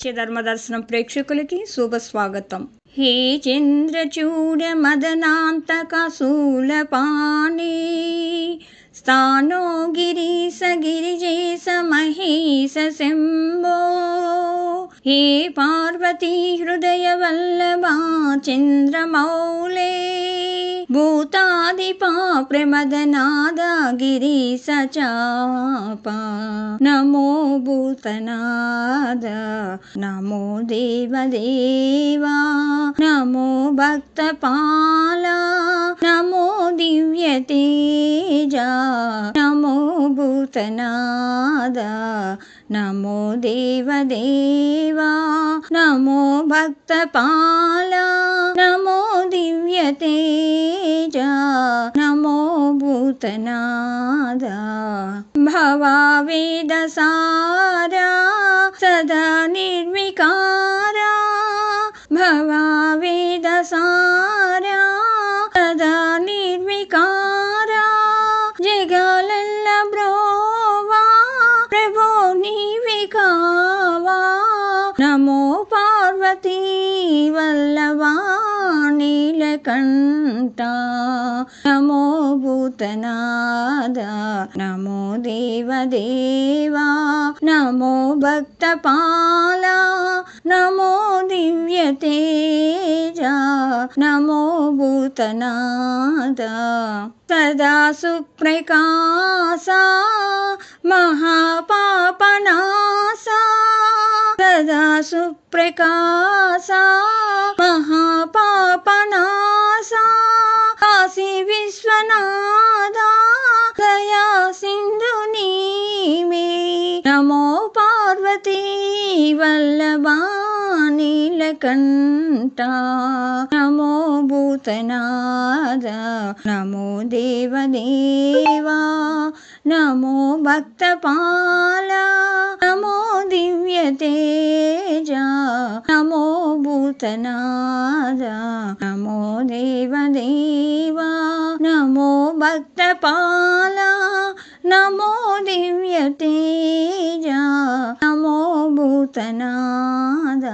ధర్మదర్శనం ప్రేక్షకులకి శుభ స్వాగతం. హే చంద్రచూడ మదనాంతక శూలపాణి స్థానో గిరీశ గిరిజేశ మహేశ శంభో హే పార్వతీ హృదయ వల్లభా చంద్రమౌళే భూతాదిపా ప్రమదనాద గిరీశ చాపా నమో భూతనాద నమో దేవదేవా నమో భక్తపాల నమో దివ్యతేజ నమో భూతనాద నమో దేవదేవా నమో భక్తపాల నమో దివ్యతేజ నమో భూతనాద భవావేదసారా సదా నిర్వికారా భవావేదసారా సదా నిర్వికారా జగాలల్ల బ్రోవా ప్రభో నీవే కావా నమో పార్వతీ వల్లభా నీలకంఠ నమో భూతనాద నమో దేవదేవా నమో భక్తపాల నమో దివ్యతేజ నమో భూతనాద సదా సుప్రకాశ మహాపాపనాశ సదా సుప్రకాశ మహాపాపనాశ కాశీ విశ్వనాథ దయా సింధు నీవే నమో పార్వతీ వల్లభా నీలకంఠ నమో భూతనాద నమో దేవదేవా నమో భక్తపాల నమో దివ్యతేజ నమో భూతనాద నమో దేవదేవా నమో భక్తపాల నమో దివ్యతేజ నమో భూతనాద.